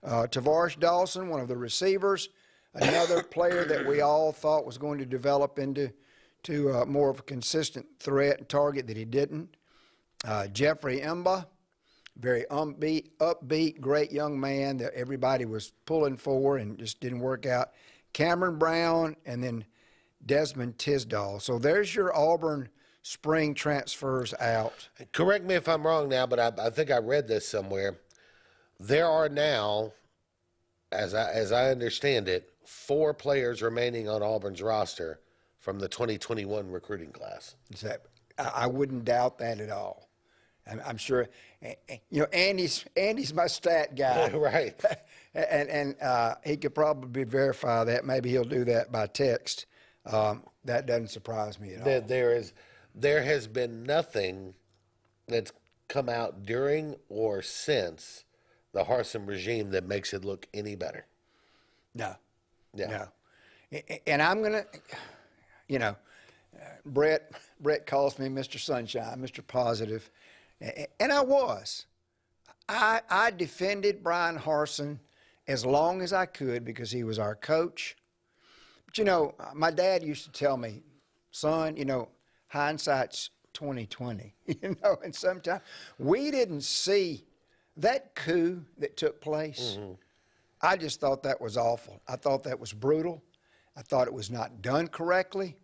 Tavares Dawson, one of the receivers. Another player that we all thought was going to develop into more of a consistent threat and target that he didn't. Jeffrey Emba, very upbeat, great young man that everybody was pulling for and just didn't work out. Cameron Brown, and then Desmond Tisdall. So there's your Auburn spring transfers out. Correct me if I'm wrong now, but I think I read this somewhere. There are now, as I understand it, 4 players remaining on Auburn's roster from the 2021 recruiting class. I wouldn't doubt that at all. I'm sure, you know, Andy's my stat guy. Right. And he could probably verify that. Maybe he'll do that by text. That doesn't surprise me at all. There has been nothing that's come out during or since the Harsin regime that makes it look any better. No. Yeah. No. And I'm going to, you know, Brett calls me Mr. Sunshine, Mr. Positive, and I was. I defended Brian Harsin as long as I could because he was our coach. But, you know, my dad used to tell me, son, you know, hindsight's 20/20, you know, and sometimes we didn't see that coup that took place. Mm-hmm. I just thought that was awful. I thought that was brutal. I thought it was not done correctly.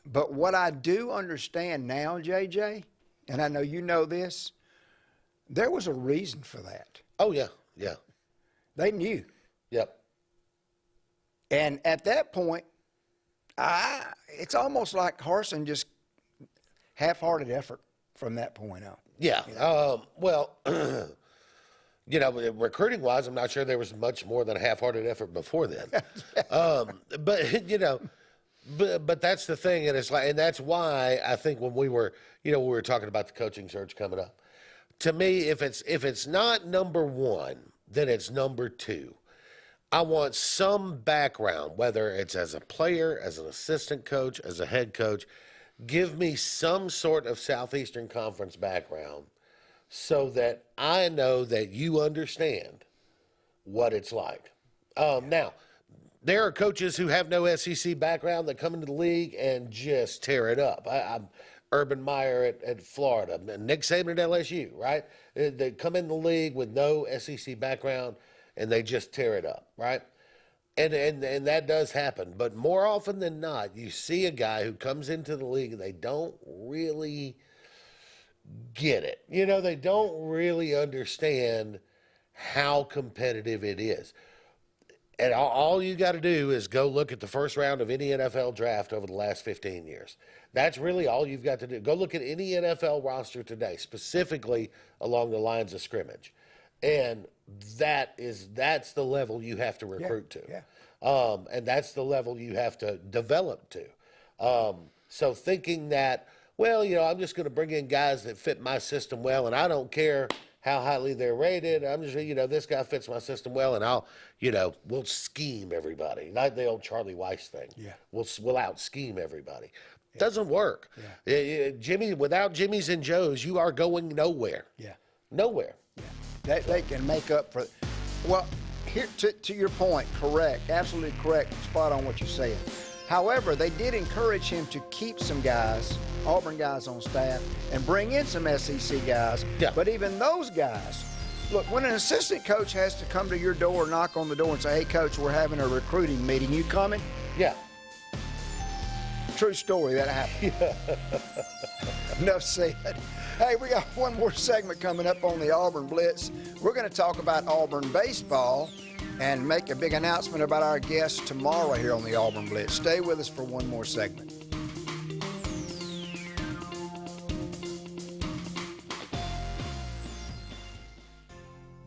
But what I do understand now, JJ, and I know you know this, there was a reason for that. Oh, yeah, yeah. They knew. Yep. And at that point, it's almost like Harsin just half-hearted effort from that point on. Yeah. You know? Well, you know, recruiting-wise, I'm not sure there was much more than a half-hearted effort before then. But, you know, but that's the thing, and it's like, and that's why I think when we were talking about the coaching search coming up, to me, if it's not number one, then it's number two. I want some background, whether it's as a player, as an assistant coach, as a head coach. Give me some sort of Southeastern Conference background so that I know that you understand what it's like. Now, there are coaches who have no SEC background that come into the league and just tear it up. I'm Urban Meyer at Florida, Nick Saban at LSU, right? They come in the league with no SEC background and they just tear it up, right? And that does happen. But more often than not, you see a guy who comes into the league and they don't really get it. You know, they don't really understand how competitive it is. And all you got to do is go look at the first round of any NFL draft over the last 15 years. That's really all you've got to do. Go look at any NFL roster today, specifically along the lines of scrimmage. And that's the level you have to recruit to. Yeah. And that's the level you have to develop to. So thinking that, well, you know, I'm just going to bring in guys that fit my system well, and I don't care how highly they're rated. I'm just, you know, this guy fits my system well, and I'll, you know, we'll scheme everybody. Like the old Charlie Weiss thing. Yeah. We'll out-scheme everybody. Yeah. Doesn't work. Yeah. Jimmy, without Jimmys and Joes, you are going nowhere. Yeah. Nowhere. Yeah. They can make up for, well, here to your point, correct, absolutely correct, spot on what you're saying. However, they did encourage him to keep some guys, Auburn guys on staff, and bring in some SEC guys. Yeah. But even those guys, look, when an assistant coach has to come to your door, knock on the door and say, hey, coach, we're having a recruiting meeting, you coming? Yeah. True story, that happened. Enough said. Hey, we got one more segment coming up on the Auburn Blitz. We're going to talk about Auburn baseball and make a big announcement about our guests tomorrow here on the Auburn Blitz. Stay with us for one more segment.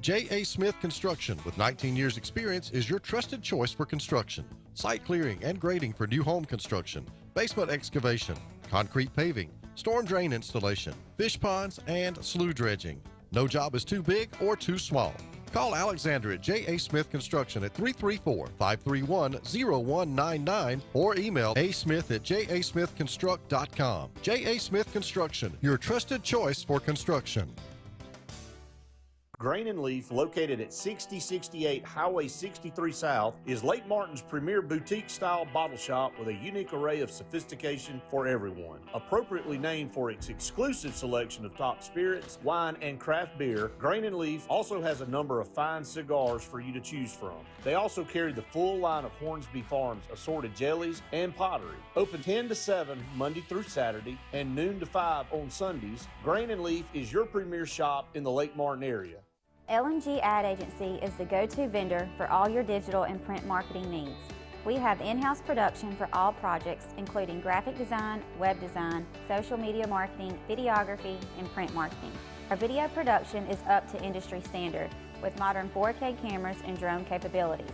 J.A. Smith Construction, with 19 years experience, is your trusted choice for construction. Site clearing and grading for new home construction, basement excavation, concrete paving, storm drain installation, fish ponds, and slough dredging. No job is too big or too small. Call Alexander at J.A. Smith Construction at 334-531-0199 or email asmith@jasmithconstruct.com. J.A. Smith Construction, your trusted choice for construction. Grain and Leaf, located at 6068 Highway 63 South, is Lake Martin's premier boutique-style bottle shop with a unique array of sophistication for everyone. Appropriately named for its exclusive selection of top spirits, wine, and craft beer, Grain and Leaf also has a number of fine cigars for you to choose from. They also carry the full line of Hornsby Farms assorted jellies and pottery. Open 10 to 7 Monday through Saturday and noon to 5 on Sundays, Grain and Leaf is your premier shop in the Lake Martin area. L&G Ad Agency is the go-to vendor for all your digital and print marketing needs. We have in-house production for all projects, including graphic design, web design, social media marketing, videography, and print marketing. Our video production is up to industry standard with modern 4K cameras and drone capabilities.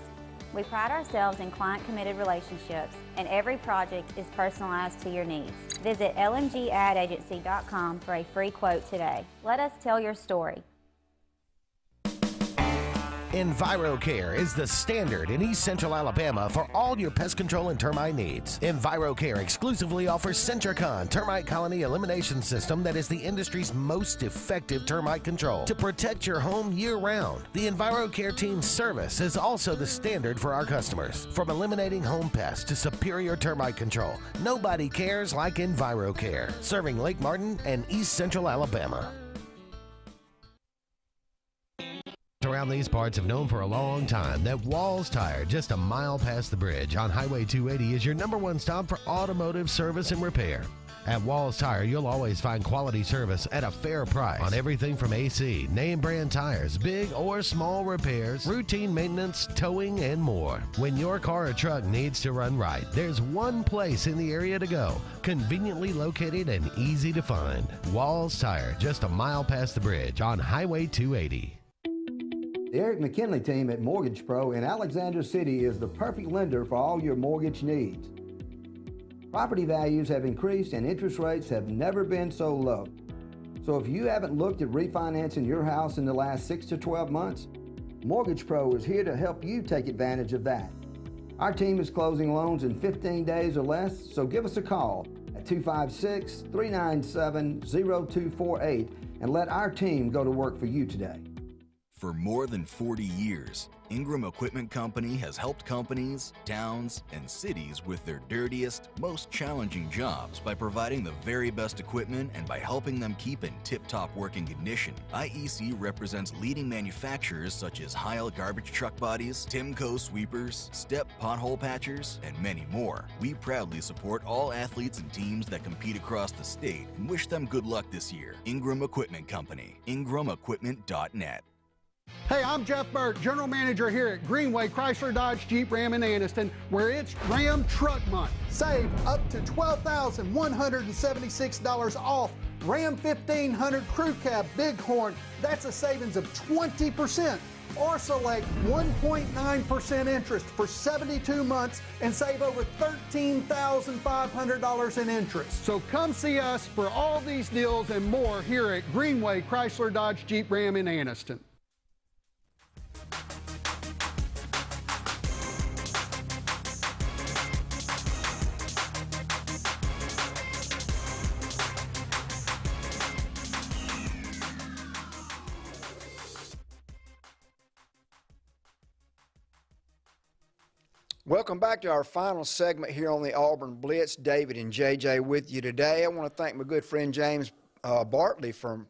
We pride ourselves in client-committed relationships, and every project is personalized to your needs. Visit lmgadAgency.com for a free quote today. Let us tell your story. EnviroCare is the standard in East Central Alabama for all your pest control and termite needs. EnviroCare exclusively offers Centricon termite colony elimination system that is the industry's most effective termite control to protect your home year-round. The EnviroCare team's service is also the standard for our customers. From eliminating home pests to superior termite control, nobody cares like EnviroCare, serving Lake Martin and East Central Alabama. Around these parts have known for a long time that Walls Tire, just a mile past the bridge on Highway 280, is your #1 stop for automotive service and repair. At Walls Tire, you'll always find quality service at a fair price on everything from AC, name brand tires, big or small repairs, routine maintenance, towing, and more. When your car or truck needs to run right, there's one place in the area to go, conveniently located and easy to find. Walls Tire, just a mile past the bridge on Highway 280. The Eric McKinley team at Mortgage Pro in Alexander City is the perfect lender for all your mortgage needs. Property values have increased and interest rates have never been so low. So if you haven't looked at refinancing your house in the last 6 to 12 months, Mortgage Pro is here to help you take advantage of that. Our team is closing loans in 15 days or less, so give us a call at 256-397-0248 and let our team go to work for you today. For more than 40 years, Ingram Equipment Company has helped companies, towns, and cities with their dirtiest, most challenging jobs by providing the very best equipment and by helping them keep in tip-top working condition. IEC represents leading manufacturers such as Heil garbage truck bodies, Timco sweepers, Step pothole patchers, and many more. We proudly support all athletes and teams that compete across the state and wish them good luck this year. Ingram Equipment Company, ingramequipment.net. Hey, I'm Jeff Burke, General Manager here at Greenway Chrysler Dodge Jeep Ram in Anniston, where it's Ram Truck Month. Save up to $12,176 off Ram 1500 Crew Cab Bighorn. That's a savings of 20%. Or select 1.9% interest for 72 months and save over $13,500 in interest. So come see us for all these deals and more here at Greenway Chrysler Dodge Jeep Ram in Anniston. Welcome back to our final segment here on the Auburn Blitz. David and JJ with you today. I want to thank my good friend James Bartley for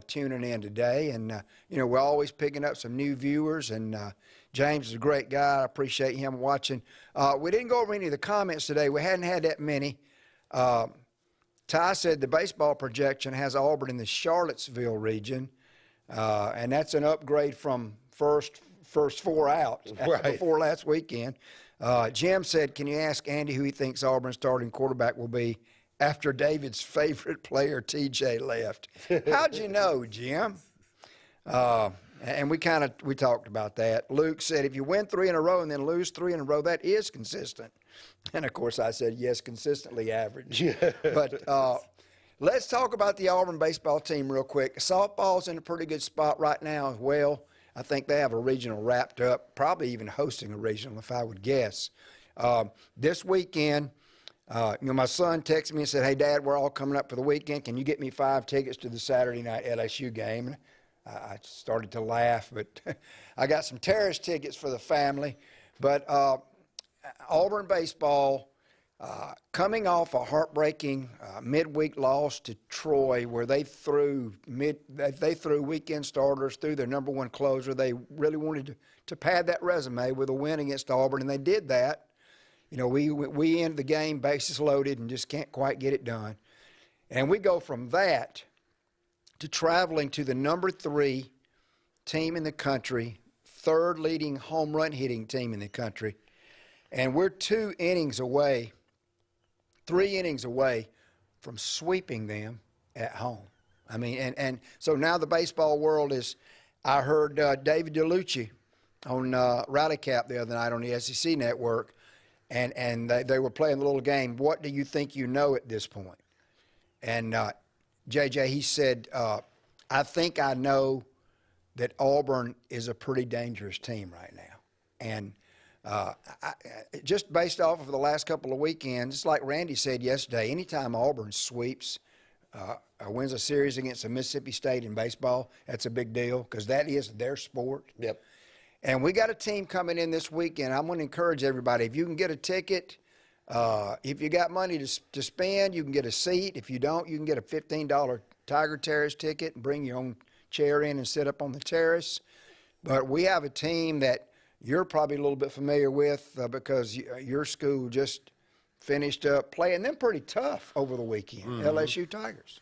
tuning in today. And, we're always picking up some new viewers. And James is a great guy. I appreciate him watching. We didn't go over any of the comments today. We hadn't had that many. Ty said the baseball projection has Auburn in the Charlottesville region. And that's an upgrade from first four out before last weekend. Jim said, can you ask Andy who he thinks Auburn's starting quarterback will be after David's favorite player, TJ, left? How'd you know, Jim? And we talked about that. Luke said, if you win 3 in a row and then lose 3 in a row, that is consistent. And, of course, I said, yes, consistently average. But let's talk about the Auburn baseball team real quick. Softball's in a pretty good spot right now as well. I think they have a regional wrapped up, probably even hosting a regional if I would guess. This weekend, my son texted me and said, hey, Dad, we're all coming up for the weekend. Can you get me 5 tickets to the Saturday night LSU game? And I started to laugh, but I got some terrace tickets for the family. But Auburn baseball, coming off a heartbreaking midweek loss to Troy, where they threw weekend starters, threw their #1 closer. They really wanted to pad that resume with a win against Auburn, and they did that. We end the game bases loaded and just can't quite get it done. And we go from that to traveling to the #3 team in the country, 3rd leading home run hitting team in the country. And we're 3 innings away from sweeping them at home. I mean, and so now the baseball world is, I heard David DeLucci on Rally Cap the other night on the SEC network, and they were playing a little game. What do you think you know at this point? And JJ, he said, I think I know that Auburn is a pretty dangerous team right now. And just based off of the last couple of weekends, it's like Randy said yesterday, anytime Auburn sweeps, wins a series against a Mississippi State in baseball, that's a big deal because that is their sport. Yep. And we got a team coming in this weekend. I'm going to encourage everybody, if you can get a ticket, if you got money to spend, you can get a seat. If you don't, you can get a $15 Tiger Terrace ticket and bring your own chair in and sit up on the terrace. But we have a team that you're probably a little bit familiar with because your school just finished up playing them pretty tough over the weekend, LSU Tigers.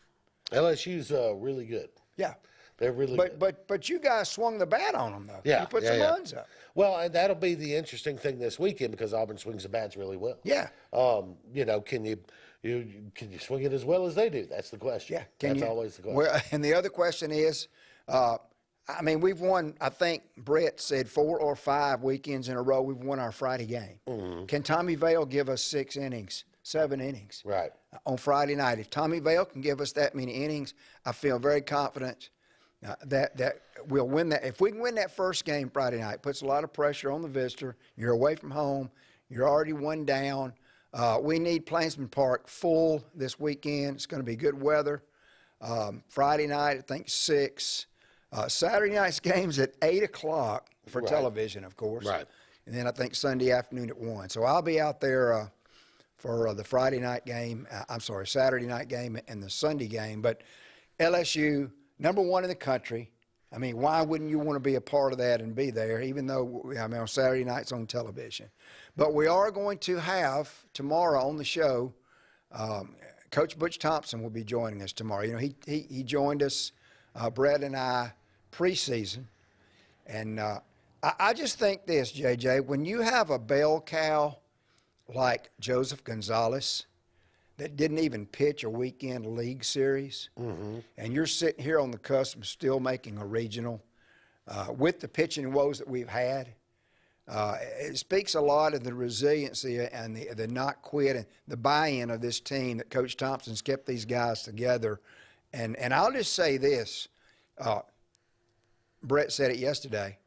LSU's really good. Yeah. They're really good. But you guys swung the bat on them, though. Yeah, You put some runs up. Well, and that'll be the interesting thing this weekend because Auburn swings the bats really well. Yeah. Can you swing it as well as they do? That's the question. Yeah. That's always the question. Well, and the other question is, we've won, I think Brett said 4 or 5 weekends in a row we've won our Friday game. Mm-hmm. Can Tommy Vale give us 7 innings right on Friday night? If Tommy Vale can give us that many innings, I feel very confident that we'll win that. If we can win that first game Friday night, it puts a lot of pressure on the visitor. You're away from home. You're already 1 down. We need Plainsman Park full this weekend. It's going to be good weather. Friday night, I think 6. Saturday night's game's at 8 o'clock for television, of course. Right. And then I think Sunday afternoon at 1. So I'll be out there for the Friday night game. Saturday night game and the Sunday game. But LSU, #1 in the country. I mean, why wouldn't you want to be a part of that and be there, even though, on Saturday nights on television? But we are going to have tomorrow on the show, Coach Butch Thompson will be joining us tomorrow. You know, he joined us, Brett and I, preseason. And I just think this, JJ, when you have a bell cow like Joseph Gonzalez that didn't even pitch a weekend league series, and you're sitting here on the cusp of still making a regional with the pitching woes that we've had, it speaks a lot of the resiliency and the not quit and the buy-in of this team that Coach Thompson's kept these guys together. And I'll just say this, Brett said it yesterday,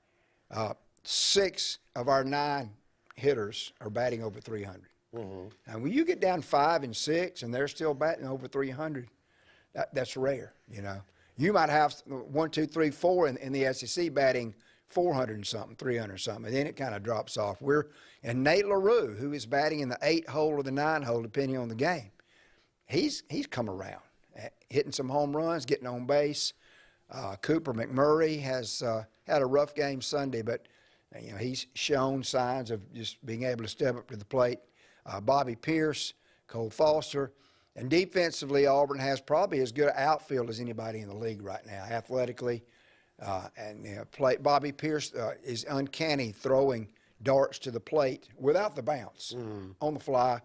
6 of our 9 hitters are batting over 300. And when you get down 5 and 6 and they're still batting over 300, that's rare, you know. You might have 1, 2, 3, 4 in the SEC batting 400 and something, 300 and something, and then it kind of drops off. And Nate LaRue, who is batting in the 8 hole or the 9 hole, depending on the game, he's come around, hitting some home runs, getting on base. Cooper McMurray has had a rough game Sunday, but he's shown signs of just being able to step up to the plate. Bobby Pierce, Cole Foster, and defensively, Auburn has probably as good an outfield as anybody in the league right now, athletically. Bobby Pierce is uncanny throwing darts to the plate without the bounce on the fly.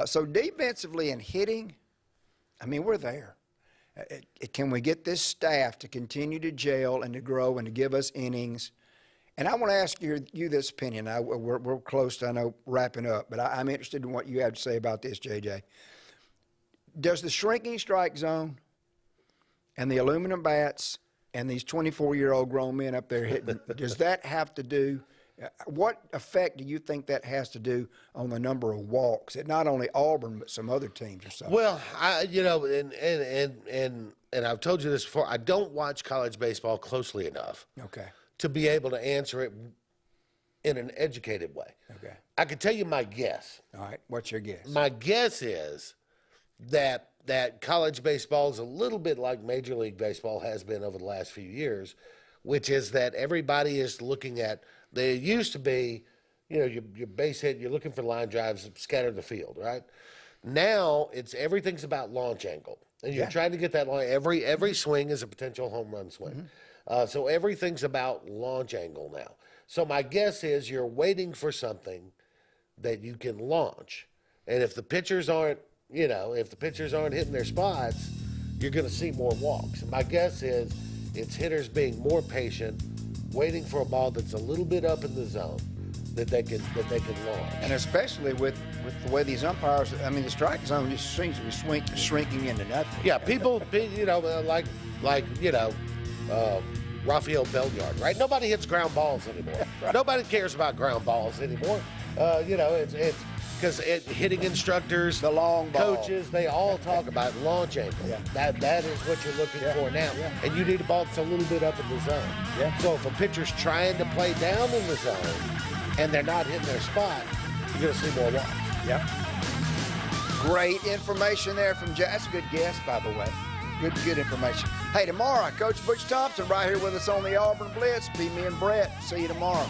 So defensively and hitting, we're there. Can we get this staff to continue to gel and to grow and to give us innings? And I want to ask you this opinion. We're close to, I know, wrapping up, but I'm interested in what you have to say about this, JJ. Does the shrinking strike zone and the aluminum bats and these 24-year-old grown men up there hitting, does that have to do, what effect do you think that has to do on the number of walks at not only Auburn but some other teams or something? Well, and I've told you this before, I don't watch college baseball closely enough. Okay. To be able to answer it in an educated way. Okay. I can tell you my guess. All right. What's your guess? My guess is that college baseball is a little bit like Major League Baseball has been over the last few years, which is that everybody is looking at, there used to be, your base hit, you're looking for line drives, scatter the field, right? Now everything's about launch angle. And you're trying to get that line. Every swing is a potential home run swing. So everything's about launch angle now. So my guess is you're waiting for something that you can launch. And if the pitchers aren't, hitting their spots, you're going to see more walks. And my guess is it's hitters being more patient, waiting for a ball that's a little bit up in the zone that they can launch. And especially with the way these umpires, I mean, the strike zone just seems to be shrinking into nothing. Yeah, people, Rafael Belliard, right? Nobody hits ground balls anymore. Right. Nobody cares about ground balls anymore. It's because hitting instructors, the long ball, coaches, they all talk about launch angle. Yeah. That is what you're looking for now. Yeah. And you need a ball that's a little bit up in the zone. Yeah. So if a pitcher's trying to play down in the zone and they're not hitting their spot, you're going to see more walks. Yeah. Great information there from Jack. That's a good guess, by the way. Good information. Hey, tomorrow, Coach Butch Thompson right here with us on the Auburn Blitz. Be me and Brett. See you tomorrow.